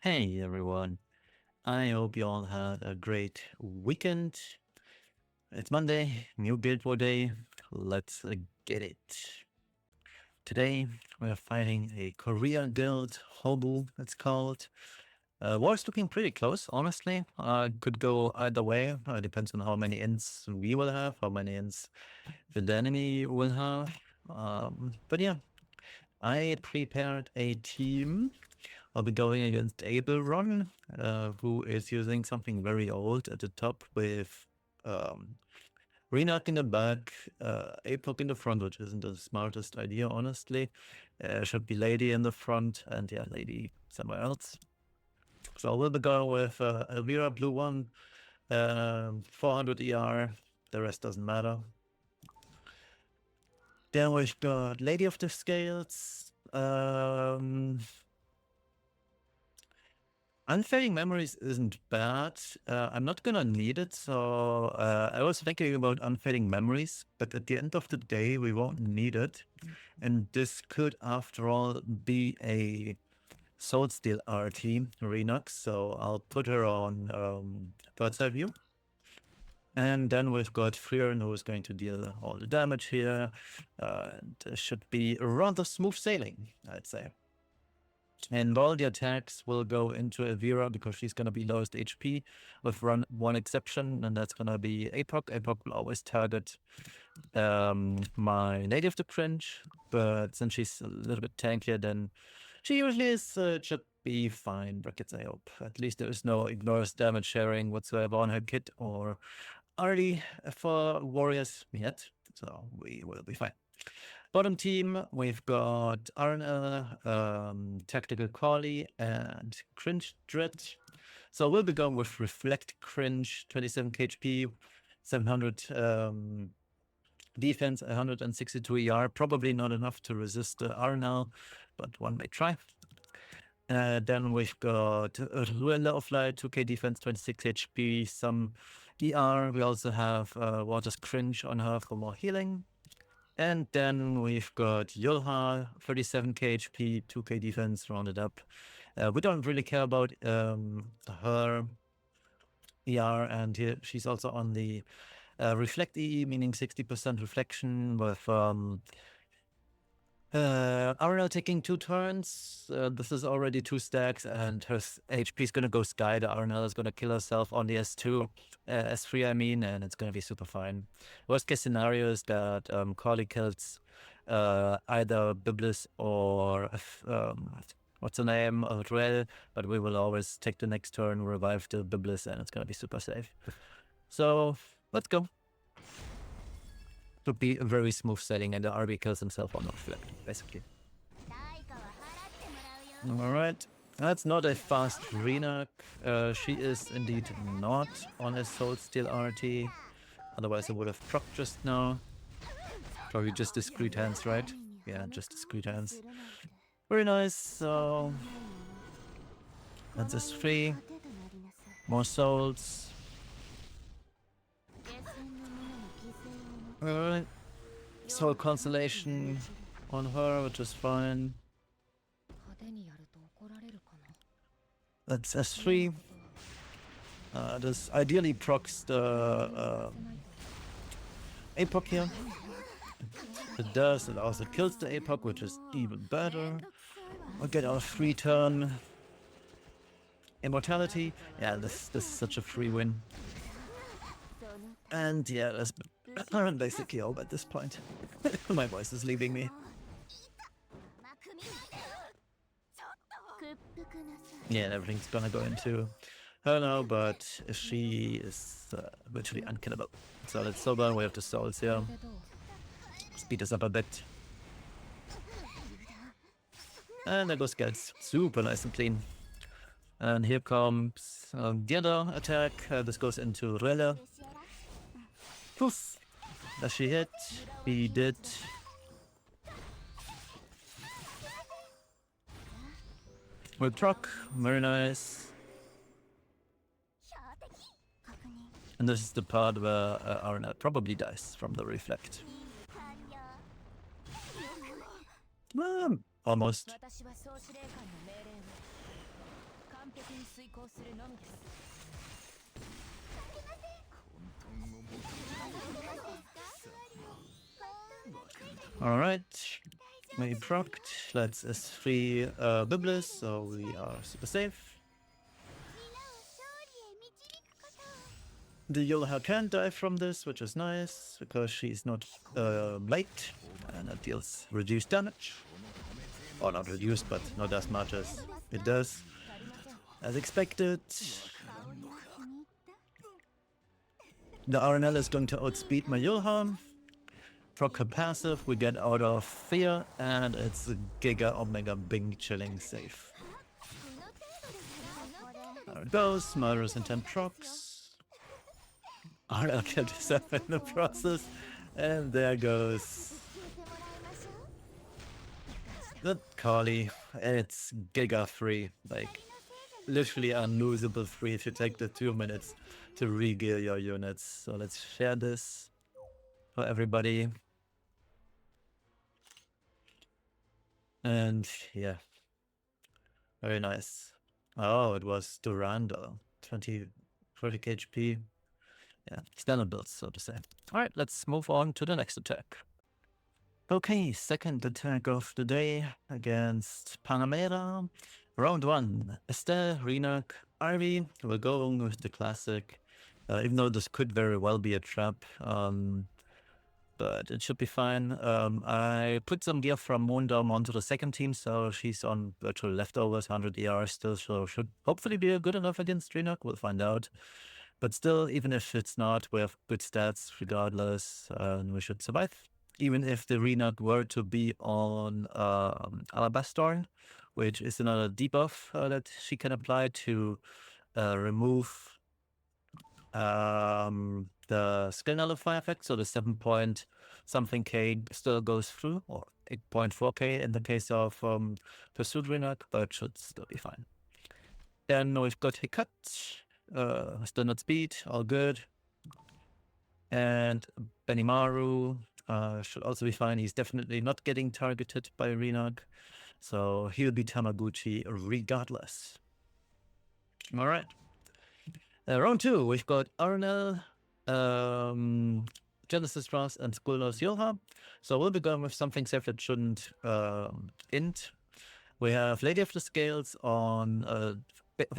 Hey everyone, I hope you all had a great weekend. It's Monday, new Guild War day. Let's get it. Today we're fighting a Korean guild, Hobu it's called. War's looking pretty close, honestly. Could go either way. Depends on how many ends we will have, how many ends the enemy will have. But yeah, I prepared a team. I'll be going against Abelron, who is using something very old at the top with Renak in the back, Apoc in the front, which isn't the smartest idea, honestly. Should be Lady in the front, and yeah, Lady somewhere else. So we'll be going with Elvira, blue one, 400 ER, the rest doesn't matter. Then we've got Lady of the Scales, Unfading Memories isn't bad. I'm not gonna need it, so I was thinking about Unfading Memories, but at the end of the day, we won't need it. And this could, after all, be a Soul Steel RT, Renox, so I'll put her on Bird's Eye View. And then we've got Friern, who is going to deal all the damage here. And should be rather smooth sailing, I'd say. And all the attacks will go into Elvira because she's going to be lowest HP with one exception, and that's going to be Apoc. Apoc will always target my Lady of the Cringe, but since she's a little bit tankier than she usually is, should be fine, brackets, I hope. At least there is no ignores damage sharing whatsoever on her kit or already for warriors yet, so we will be fine. Bottom team, we've got Arna, Tactical Collie, and Cringe Dread. So we'll be going with Reflect Cringe, 27 KHP, 700 defense, 162 ER. Probably not enough to resist the Arna, but one may try. Then we've got Ruella of Light, 2k defense, 26 HP, some ER. We also have Water's Cringe on her for more healing. And then we've got Yulha, 37k HP, 2k defense, rounded up. We don't really care about her ER, and here she's also on the Reflect EE, meaning 60% reflection with Ariel taking 2 turns. This is already 2 stacks, and her HP is gonna go sky. The Arnell is gonna kill herself on the S2, S3, I mean, and it's gonna be super fine. Worst case scenario is that Corley kills either Biblis or what's her name, Ruel, but we will always take the next turn, revive the Biblis, and it's gonna be super safe. So let's go. To be a very smooth sailing, and the RB kills himself on reflect, basically. Alright, that's not a fast Renak. She is indeed not on a Soul Steel RT. Otherwise I would have procced just now. Probably just discreet hands, right? Yeah, just discreet hands. Very nice, so that's just 3. More souls. Alright. Soul Constellation on her, which is fine. That's S3. This ideally procs the Apoc here. It does, it also kills the Apoc, which is even better. We'll get our 3 turn immortality. Yeah, this is such a free win. And yeah, that's basically all at this point. My voice is leaving me. Yeah, everything's gonna go into her now, but she is virtually unkillable. So let's sober, we have the souls here. Speed us up a bit. And there goes Gels. Super nice and clean. And here comes the other attack. This goes into Rella. Poof! Does she hit? He did. With truck, very nice. And this is the part where Arna probably dies from the reflect. Almost. Alright, we procced. Let's S3 Biblis, so we are super safe. The Yolha can die from this, which is nice, because she's not late, and that deals reduced damage. Or not reduced, but not as much as it does. As expected. The RNL is going to outspeed my Yulha. Proc her passive, we get out of fear, and it's a Giga Omega Bing chilling safe. There it goes, Murderous Intent procs. RNL killed herself in the process, and there goes the Kali. It's Giga free, like literally unlosable free if you take the 2 minutes to re-gear your units. So let's share this for everybody. And yeah, very nice. Oh, it was Durandal, 40 HP. Yeah, standard builds, so to say. All right, let's move on to the next attack. Okay, second attack of the day against Panamera. Round 1, Estelle, Renak, Ivy. We're going with the classic, even though this could very well be a trap. But it should be fine. I put some gear from Moondom onto the second team, so she's on virtual leftovers, 100 ER still, so should hopefully be good enough against Renak. We'll find out. But still, even if it's not, we have good stats regardless, and we should survive. Even if the Renak were to be on Alabastorn, which is another debuff that she can apply to remove the skill nullify effect, so the 7 point something K still goes through, or 8.4K in the case of Pursuit Renak, but should still be fine. Then we've got Hiccup, still not speed, all good. And Benimaru should also be fine. He's definitely not getting targeted by Renak, so he'll be Tamaguchi regardless. All right. Round 2, we've got Arnel, Genesis Ross, and Skullos Yulha. So we'll be going with something safe that shouldn't int. We have Lady of the Scales on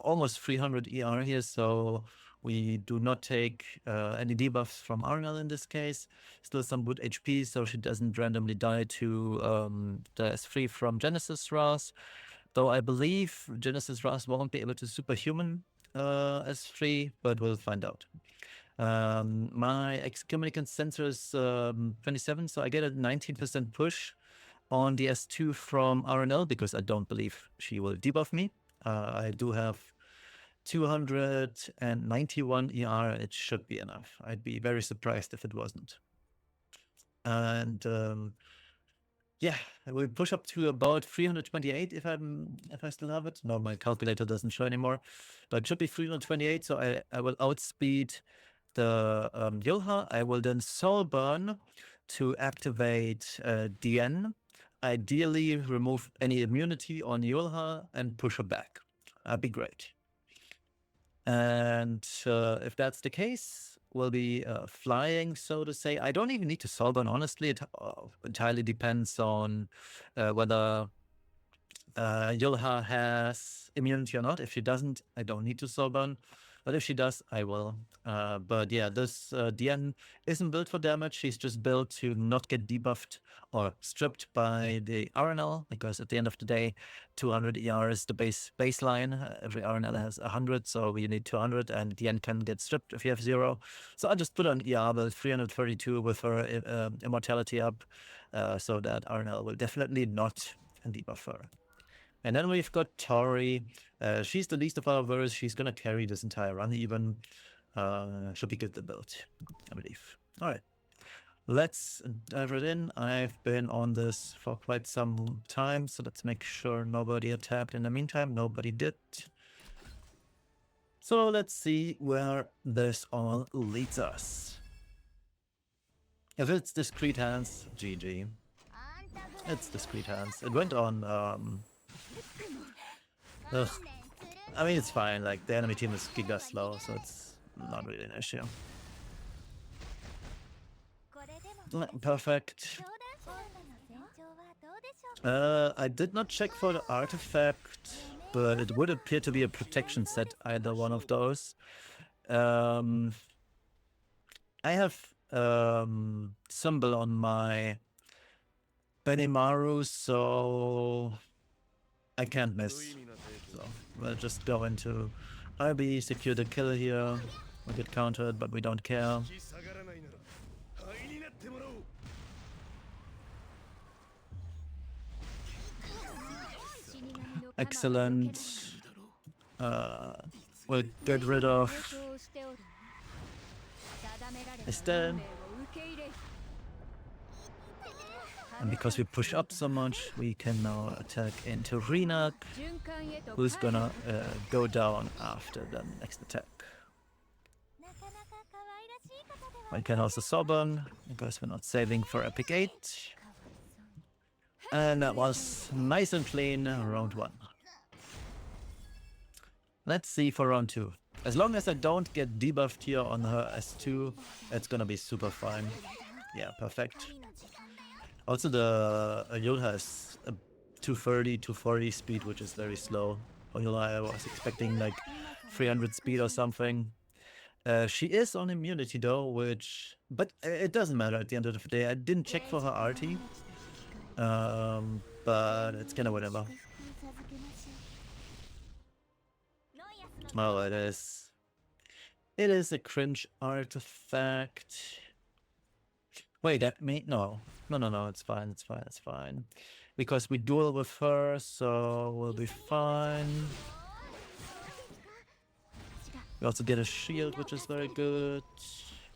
almost 300 ER here, so we do not take any debuffs from Arnel in this case. Still some good HP, so she doesn't randomly die to the S3 from Genesis Ross. Though I believe Genesis Ross won't be able to superhuman S3, but we'll find out. My excommunicant sensor is 27, so I get a 19% push on the S2 from RNL because I don't believe she will debuff me. I do have 291 ER, it should be enough. I'd be very surprised if it wasn't. And yeah, we push up to about 328 if I still have it. No, my calculator doesn't show anymore, but it should be 328. So I will outspeed the Yulha. I will then soul burn to activate DN. Ideally, remove any immunity on Yulha and push her back. That'd be great. And if that's the case, we'll be flying, so to say. I don't even need to soul burn, honestly. It entirely depends on whether Yulha has immunity or not. If she doesn't, I don't need to soul burn. But if she does, I will. But yeah, this DN isn't built for damage. She's just built to not get debuffed or stripped by the RNL, because at the end of the day, 200 ER is the baseline. Every RNL has 100, so we need 200, and DN can get stripped if you have 0. So I just put on ER build 332 with her immortality up, so that RNL will definitely not debuff her. And then we've got Tori. She's the least of our worries. She's going to carry this entire run even. Should be good to build, I believe. All right. Let's dive right in. I've been on this for quite some time, so let's make sure nobody attacked in the meantime. Nobody did. So let's see where this all leads us. If it's discrete hands, GG. It's discrete hands. It went on... I mean, it's fine. Like, the enemy team is giga slow, so it's not really an issue. Perfect. I did not check for the artifact, but it would appear to be a protection set, either one of those. I have symbol on my Benimaru, so I can't miss. So we'll just go into RB, secure the kill here. We get countered, but we don't care. Excellent. We'll get rid of Estelle. And because we push up so much, we can now attack into Renak, who's gonna go down after the next attack. We can also Soban, because we're not saving for Epic 8. And that was nice and clean, round 1. Let's see for round 2. As long as I don't get debuffed here on her S2, it's gonna be super fine. Yeah, perfect. Also, the Ayul has a 230, 240 speed, which is very slow. Ayula, I was expecting like 300 speed or something. She is on immunity though, but it doesn't matter at the end of the day. I didn't check for her RT, but it's kind of whatever. Oh, it is. It is a cringe artifact. Wait, that may no, it's fine, it's fine, it's fine. Because we duel with her, so we'll be fine. We also get a shield, which is very good.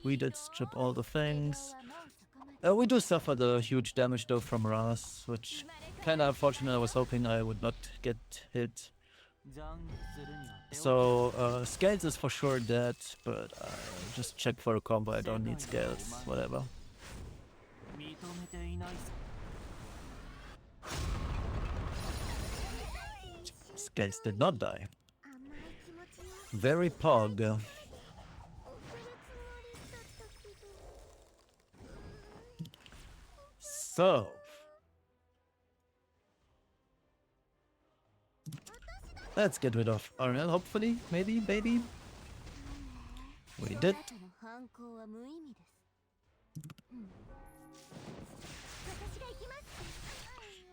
We did strip all the things. We do suffer the huge damage though from Ras, which kind of unfortunate. I was hoping I would not get hit. So Scales is for sure dead, but just check for a combo. I don't need Scales, whatever. Scales did not die. Very pog. So let's get rid of Arnel, hopefully, maybe, baby. We did.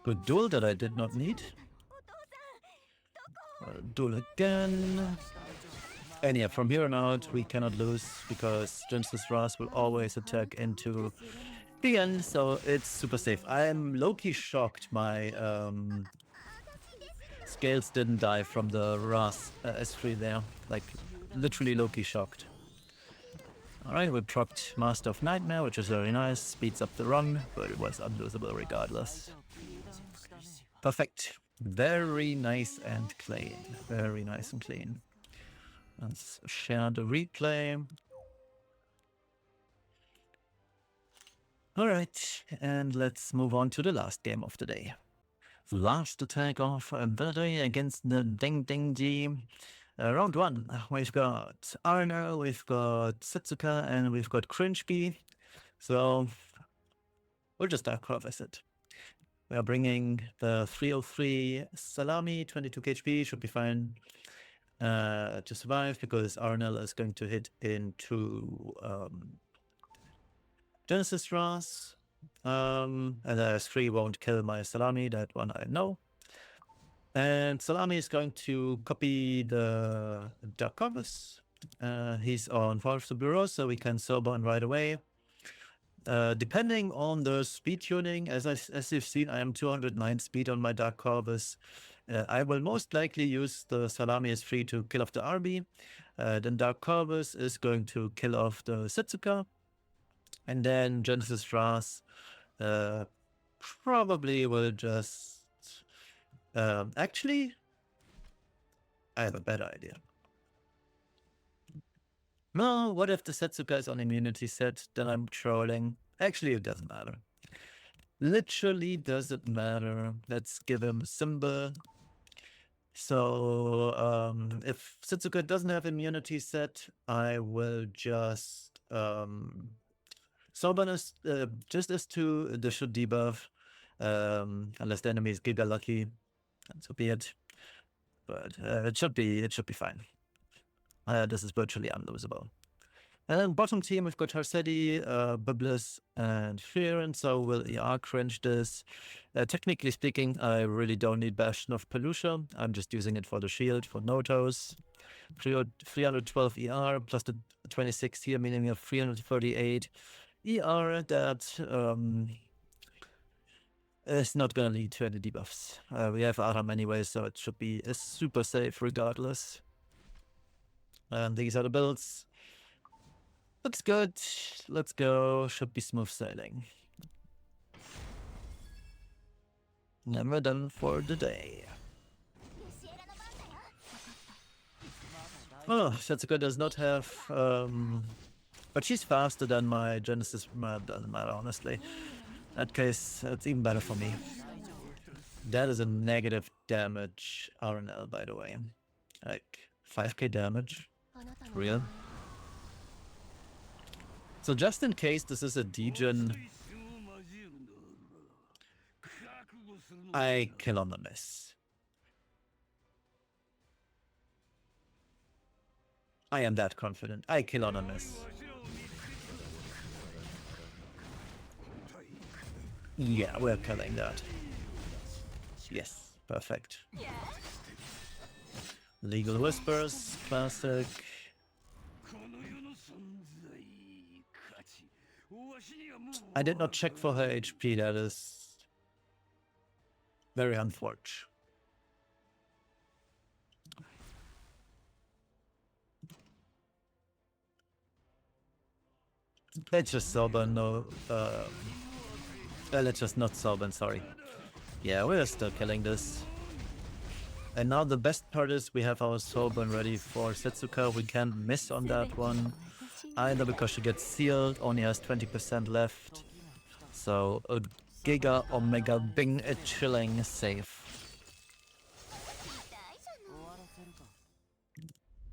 Good duel that I did not need. Duel again. And yeah, from here on out, we cannot lose because Genesis Ras will always attack into the end, so it's super safe. I am low-key shocked my Scales didn't die from the Ras S3 there. Like, literally low-key shocked. Alright, we procced Master of Nightmare, which is very nice. Speeds up the run, but it was unlosable regardless. Perfect. Very nice and clean. Very nice and clean. Let's share the replay. Alright, and let's move on to the last game of the day. Last attack of the day against the Ding Ding G. Round 1, we've got Arno, we've got Setsuka, and we've got Cringebee. So we'll just harvest it. We are bringing the 303 Salami, 22 HP, should be fine to survive because Arnel is going to hit into Genesis Ras. And the S3 won't kill my Salami, that one I know. And Salami is going to copy the Dark Corvus. He's on Force of Bureau, so we can Soban right away. Depending on the speed tuning, as you've seen, I am 209 speed on my Dark Corvus. I will most likely use the Salami S3 to kill off the RB. Then Dark Corvus is going to kill off the Setsuka. And then Genesis Ras probably will just... actually, I have a better idea. No, what if the Setsuka is on immunity set? Then I'm trolling. Actually, it doesn't matter. Literally doesn't matter. Let's give him a symbol. So if Setsuka doesn't have immunity set, I will just Soban is just as 2, this should debuff. Unless the enemy is Giga lucky, so be it. But it should be fine. This is virtually unlosable. And then bottom team, we've got Harsetti, Biblis, and Fearon, so we'll ER cringe this. Technically speaking, I really don't need Bastion of Pelusia. I'm just using it for the shield, for Notos. 312 ER plus the 26 here, meaning we have 338 ER that is not going to lead to any debuffs. We have Aram anyway, so it should be super safe regardless. And these are the builds. Looks good. Let's go. Should be smooth sailing. Never done for the day. Oh, Setsuka does not have... but she's faster than my Genesis. Doesn't matter, honestly. In that case, it's even better for me. That is a negative damage RNL, by the way. Like, 5k damage. Real. So just in case this is a degen, I kill on the miss. I am that confident. I kill on a miss. Yeah, we're killing that. Yes, perfect. Legal Whispers, classic. I did not check for her HP, that is very unfortunate. Let's just Soban, no, let's just not Soban, sorry. Yeah, we're still killing this. And now the best part is we have our Soban ready for Setsuka. We can't miss on that one. Either because she gets sealed, only has 20% left. So a Giga Omega Bing a chilling safe.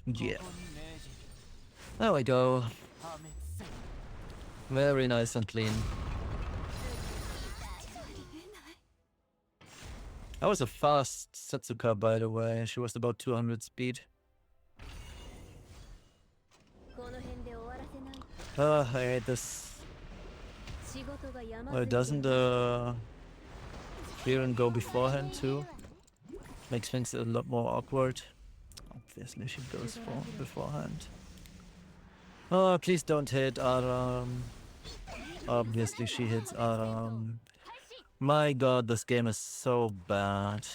Yeah. There we go. Very nice and clean. That was a fast Setsuka, by the way. She was about 200 speed. I hate this. Doesn't Fearon go beforehand too? Makes things a lot more awkward. Obviously she goes beforehand. Oh, please don't hit Aram. Obviously she hits Aram. My god, this game is so bad.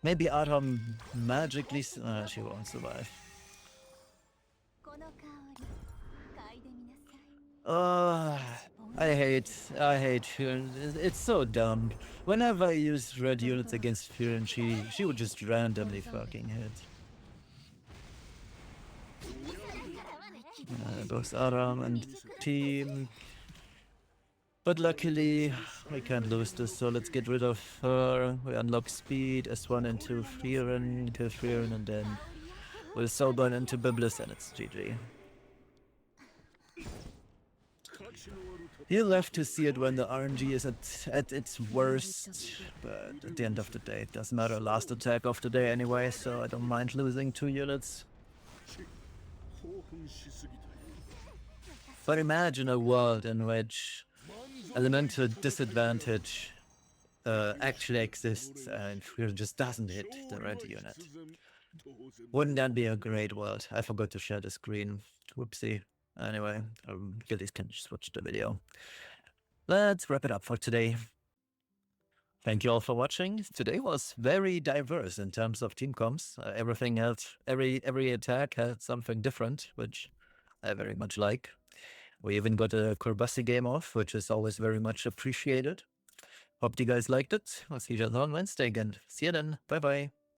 Maybe Aram magically... she won't survive. I hate Furin. It's so dumb. Whenever I use red units against Furin, she would just randomly fucking hit. Both Aram and team. But luckily, we can't lose this, so let's get rid of her. We unlock speed, S1 into Fearon, kill Fearon, and then we'll Soulburn into Biblis, and it's GG. You'll have to see it when the RNG is at its worst, but at the end of the day, it doesn't matter. Last attack of the day anyway, so I don't mind losing 2 units. But imagine a world in which elemental disadvantage actually exists and Fear just doesn't hit the red unit. Wouldn't that be a great world? I forgot to share the screen. Whoopsie. Anyway, guildies can just watch the video. Let's wrap it up for today. Thank you all for watching. Today was very diverse in terms of team comps. Everything else, every attack had something different, which I very much like. We even got a Kurbassi game off, which is always very much appreciated. Hope you guys liked it. I'll see you on Wednesday again. See you then. Bye bye.